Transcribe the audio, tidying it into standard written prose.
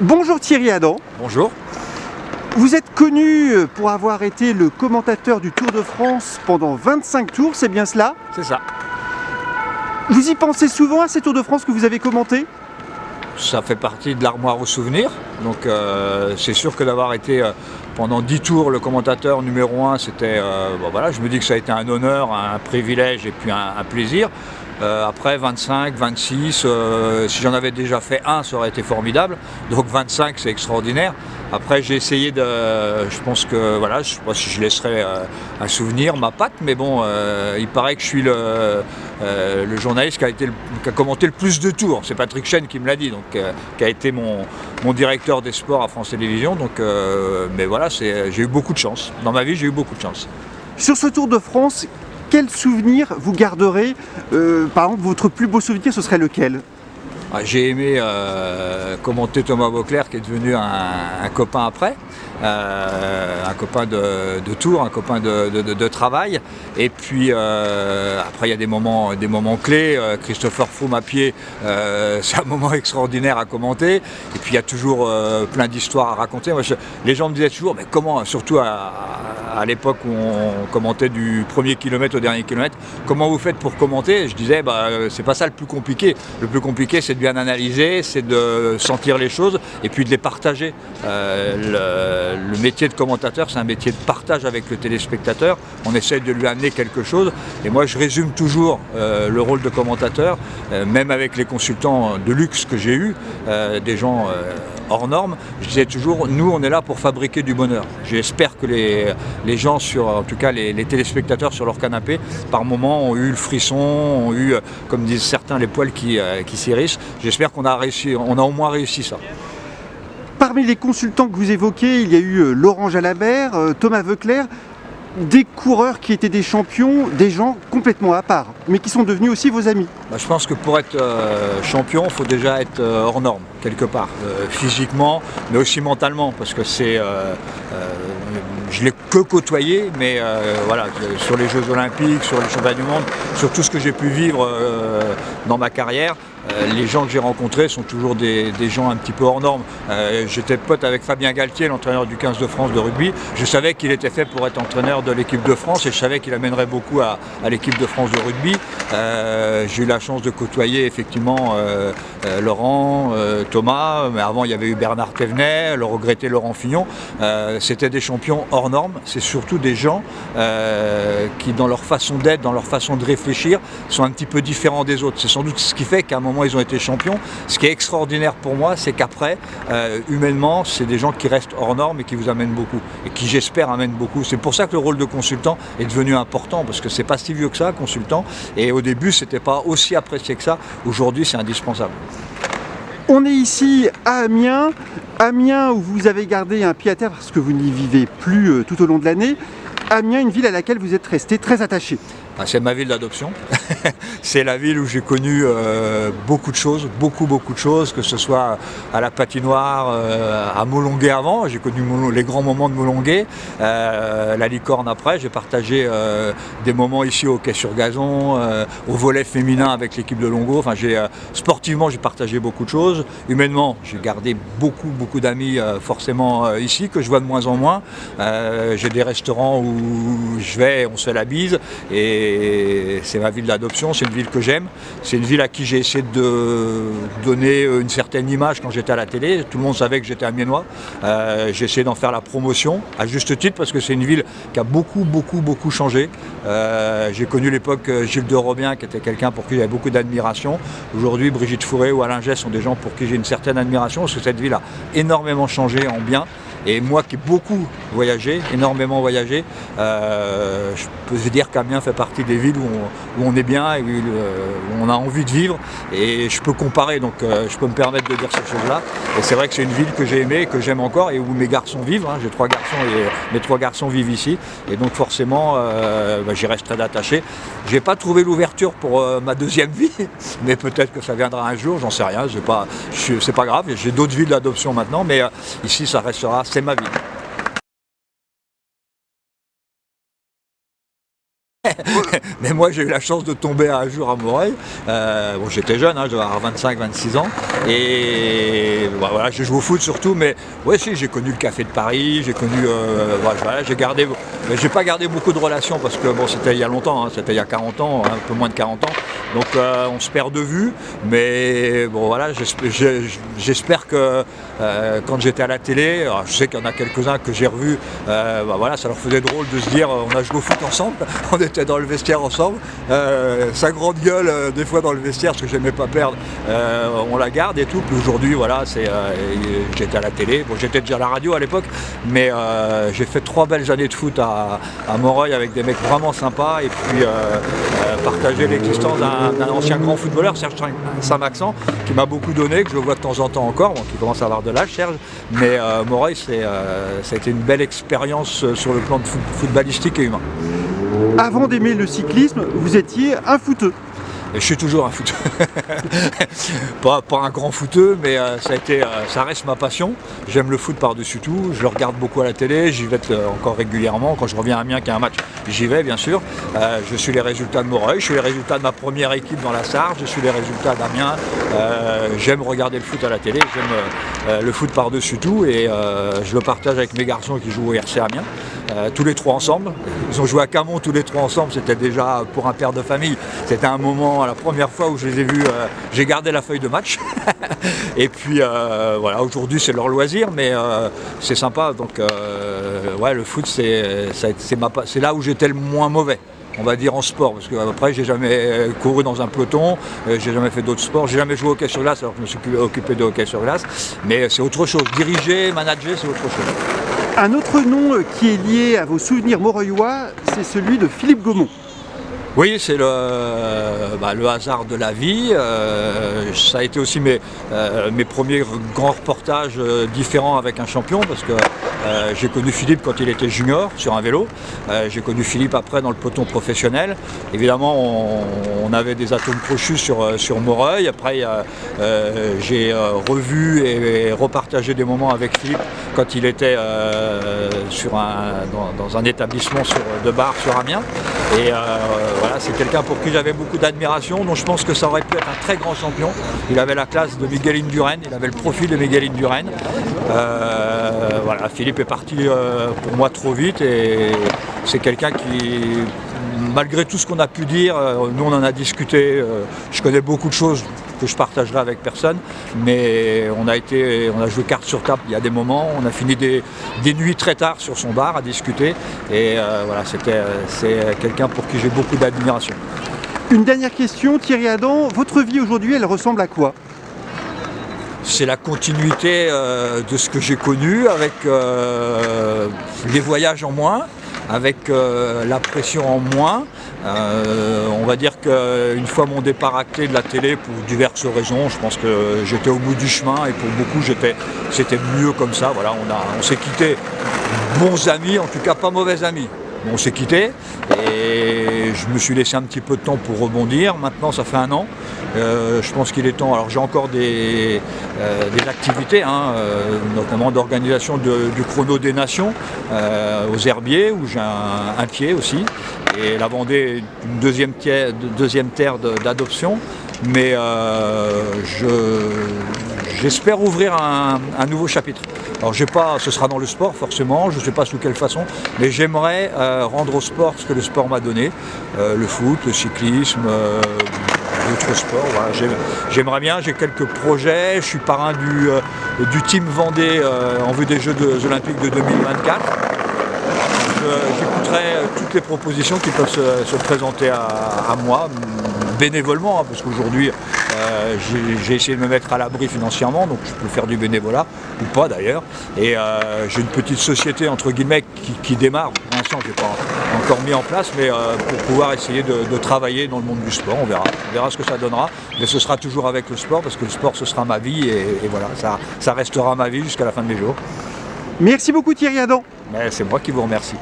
Bonjour Thierry Adam. Bonjour. Vous êtes connu pour avoir été le commentateur du Tour de France pendant 25 tours, c'est bien cela? C'est ça. Vous y pensez souvent à ces Tours de France que vous avez commentés? Ça fait partie de l'armoire aux souvenirs. Donc c'est sûr que d'avoir été pendant 10 tours le commentateur numéro 1, c'était, voilà, je me dis que ça a été un honneur, un privilège et puis un plaisir. Après 25, 26, si j'en avais déjà fait un, ça aurait été formidable. Donc 25, c'est extraordinaire. Après, j'ai essayé de... Je pense que, voilà, je ne sais pas si je laisserai un souvenir, ma patte, mais bon, il paraît que je suis le journaliste qui a commenté le plus de tours. C'est Patrick Chêne qui me l'a dit, donc, qui a été mon directeur des sports à France Télévisions. Donc, mais voilà, j'ai eu beaucoup de chance. Dans ma vie, j'ai eu beaucoup de chance. Sur ce Tour de France, quel souvenir vous garderez? Par exemple, votre plus beau souvenir, ce serait lequel? J'ai aimé commenter Thomas Voeckler, qui est devenu un copain après, un copain de tour, un copain de travail. Et puis après, il y a des moments clés. Christopher Froome à pied, c'est un moment extraordinaire à commenter. Et puis il y a toujours plein d'histoires à raconter. Moi, les gens me disaient toujours, mais comment, surtout à l'époque où on commentait du premier kilomètre au dernier kilomètre, comment vous faites pour commenter? Et je disais, c'est pas ça le plus compliqué. Le plus compliqué, c'est de bien analyser, c'est de sentir les choses et puis de les partager. Le métier de commentateur, c'est un métier de partage avec le téléspectateur. On essaie de lui amener quelque chose. Et moi, je résume toujours le rôle de commentateur, même avec les consultants de luxe que j'ai eus, des gens hors normes. Je disais toujours, nous, on est là pour fabriquer du bonheur. J'espère que les gens, en tout cas les téléspectateurs sur leur canapé, par moments ont eu le frisson, ont eu, comme disent certains, les poils qui s'hérissent. J'espère qu'on a réussi, on a au moins réussi ça. Parmi les consultants que vous évoquez, il y a eu Laurent Jalabert, Thomas Voeckler, des coureurs qui étaient des champions, des gens complètement à part, mais qui sont devenus aussi vos amis. Je pense que pour être champion, il faut déjà être hors norme, quelque part, physiquement, mais aussi mentalement, parce que je l'ai que côtoyé, mais voilà, sur les Jeux Olympiques, sur les Championnats du Monde, sur tout ce que j'ai pu vivre dans ma carrière, les gens que j'ai rencontrés sont toujours des gens un petit peu hors normes. J'étais pote avec Fabien Galtier, l'entraîneur du 15 de France de rugby. Je savais qu'il était fait pour être entraîneur de l'équipe de France et je savais qu'il amènerait beaucoup à l'équipe de France de rugby. J'ai eu la chance de côtoyer effectivement Laurent, Thomas, mais avant il y avait eu Bernard Thévenet, le regretté Laurent Fignon. C'était des champions hors normes. C'est surtout des gens qui, dans leur façon d'être, dans leur façon de réfléchir, sont un petit peu différents des autres. C'est sans doute ce qui fait qu'à un moment ils ont été champions. Ce qui est extraordinaire pour moi, c'est qu'après, humainement, c'est des gens qui restent hors normes et qui vous amènent beaucoup. Et qui, j'espère, amènent beaucoup. C'est pour ça que le rôle de consultant est devenu important, parce que c'est pas si vieux que ça, consultant. Et au début, c'était pas aussi apprécié que ça. Aujourd'hui, c'est indispensable. On est ici à Amiens. Amiens où vous avez gardé un pied à terre parce que vous n'y vivez plus tout au long de l'année. Amiens, une ville à laquelle vous êtes resté très attaché. C'est ma ville d'adoption. C'est la ville où j'ai connu beaucoup de choses, beaucoup de choses, que ce soit à la patinoire, à Molonguet avant. J'ai connu les grands moments de Molonguet, la licorne après. J'ai partagé des moments ici au quai sur gazon, au volley féminin avec l'équipe de Longo. Enfin, sportivement, j'ai partagé beaucoup de choses. Humainement, j'ai gardé beaucoup d'amis forcément ici, que je vois de moins en moins. J'ai des restaurants où je vais, on se fait la bise. Et c'est ma ville d'adoption, c'est une ville que j'aime, c'est une ville à qui j'ai essayé de donner une certaine image quand j'étais à la télé. Tout le monde savait que j'étais amiénois. J'ai essayé d'en faire la promotion, à juste titre, parce que c'est une ville qui a beaucoup changé. J'ai connu l'époque Gilles de Robien, qui était quelqu'un pour qui j'avais beaucoup d'admiration. Aujourd'hui, Brigitte Fourré ou Alain Gess sont des gens pour qui j'ai une certaine admiration, parce que cette ville a énormément changé en bien. Et moi qui ai beaucoup voyagé, énormément voyagé, je peux vous dire qu'Amiens fait partie des villes où on est bien et où on a envie de vivre. Et je peux comparer, donc je peux me permettre de dire ces choses-là. Et c'est vrai que c'est une ville que j'ai aimée, que j'aime encore et où mes garçons vivent. J'ai 3 garçons et mes 3 garçons vivent ici. Et donc forcément, j'y resterai attaché. Je n'ai pas trouvé l'ouverture pour ma deuxième vie, mais peut-être que ça viendra un jour, j'en sais rien. C'est pas grave, j'ai d'autres villes d'adoption maintenant, mais ici ça restera. C'est ma vie. Mais moi j'ai eu la chance de tomber un jour à Moreuil. J'étais jeune, je devais avoir 25-26 ans. Et voilà, j'ai joué au foot surtout, mais ouais, si, j'ai connu le Café de Paris, j'ai connu, voilà, j'ai pas gardé beaucoup de relations parce que bon, c'était il y a longtemps, hein, c'était il y a 40 ans, un peu moins de 40 ans, donc on se perd de vue, mais bon voilà, j'espère que quand j'étais à la télé, alors, je sais qu'il y en a quelques-uns que j'ai revus, voilà, ça leur faisait drôle de se dire, on a joué au foot ensemble, on était dans le vestiaire ensemble, sa grande gueule des fois dans le vestiaire parce que j'aimais pas perdre, on la garde et tout. Puis aujourd'hui, voilà, j'étais à la télé, bon, j'étais déjà à la radio à l'époque, mais j'ai fait 3 belles années de foot à Moreuil avec des mecs vraiment sympas et puis partager l'existence d'un ancien grand footballeur, Serge Saint-Maxent, qui m'a beaucoup donné, que je vois de temps en temps encore, bon, qui commence à avoir de l'âge, Serge, mais Moreuil, ça a été une belle expérience sur le plan de footballistique et humain. Avant d'aimer le cyclisme, vous étiez un footeux. Et je suis toujours un footeux. pas un grand footeux, mais ça reste ma passion. J'aime le foot par-dessus tout. Je le regarde beaucoup à la télé. J'y vais encore régulièrement. Quand je reviens à Amiens, qu'il y a un match, j'y vais bien sûr. Je suis les résultats de Moreuil. Je suis les résultats de ma première équipe dans la Sarre. Je suis les résultats d'Amiens. J'aime regarder le foot à la télé. J'aime le foot par-dessus tout. Et je le partage avec mes garçons qui jouent au RC Amiens. Tous les 3 ensemble. Ils ont joué à Camon tous les 3 ensemble. C'était déjà pour un père de famille. C'était un moment, la première fois où je les ai vus, j'ai gardé la feuille de match. Et puis voilà, aujourd'hui c'est leur loisir, mais c'est sympa. Donc ouais, le foot c'est là où j'étais le moins mauvais. On va dire en sport, parce qu'après j'ai jamais couru dans un peloton, j'ai jamais fait d'autres sports, j'ai jamais joué au hockey sur glace, alors que je me suis occupé de hockey sur glace, mais c'est autre chose. Diriger, manager, c'est autre chose. Un autre nom qui est lié à vos souvenirs moreuillois, c'est celui de Philippe Gaumont. Oui, c'est le hasard de la vie. Ça a été aussi mes premiers grands reportages différents avec un champion, parce que j'ai connu Philippe quand il était junior sur un vélo. J'ai connu Philippe après dans le peloton professionnel. Évidemment, on avait des atomes crochus sur Moreuil. Après, j'ai revu et repartagé des moments avec Philippe quand il était dans un établissement de bar sur Amiens. Et voilà, c'est quelqu'un pour qui j'avais beaucoup d'admiration, dont je pense que ça aurait pu être un très grand champion. Il avait la classe de Miguel Indurain, il avait le profil de Miguel Indurain. Voilà, Philippe est parti pour moi trop vite et c'est quelqu'un qui, malgré tout ce qu'on a pu dire, nous on en a discuté, je connais beaucoup de choses que je partagerai avec personne, mais on a joué carte sur table il y a des moments, on a fini des nuits très tard sur son bar à discuter, et voilà, c'est quelqu'un pour qui j'ai beaucoup d'admiration. Une dernière question, Thierry Adam, votre vie aujourd'hui, elle ressemble à quoi ? C'est la continuité de ce que j'ai connu, avec les voyages en moins, avec la pression en moins. On va dire qu'une fois mon départ acté de la télé, pour diverses raisons, je pense que j'étais au bout du chemin et pour beaucoup c'était mieux comme ça. Voilà, on s'est quittés bons amis, en tout cas pas mauvais amis. On s'est quittés et je me suis laissé un petit peu de temps pour rebondir. Maintenant, ça fait 1 an. Je pense qu'il est temps. Alors j'ai encore des activités, notamment d'organisation du chrono des nations aux Herbiers, où j'ai un pied aussi. Et la Vendée, une deuxième terre d'adoption. Mais j'espère ouvrir un nouveau chapitre. Alors ce sera dans le sport forcément, je ne sais pas sous quelle façon, mais j'aimerais rendre au sport ce que le sport m'a donné, le foot, le cyclisme, d'autres sports. Voilà. J'aimerais bien, j'ai quelques projets, je suis parrain du Team Vendée en vue des Jeux Olympiques de 2024. J'écouterai toutes les propositions qui peuvent se présenter à moi, bénévolement, parce qu'aujourd'hui j'ai essayé de me mettre à l'abri financièrement, donc je peux faire du bénévolat, ou pas d'ailleurs, et j'ai une petite société entre guillemets qui démarre. Pour l'instant je n'ai pas encore mis en place, mais pour pouvoir essayer de travailler dans le monde du sport, on verra ce que ça donnera, mais ce sera toujours avec le sport, parce que le sport ce sera ma vie, et voilà, ça restera ma vie jusqu'à la fin de mes jours. Merci beaucoup Thierry Adam. Mais c'est moi qui vous remercie.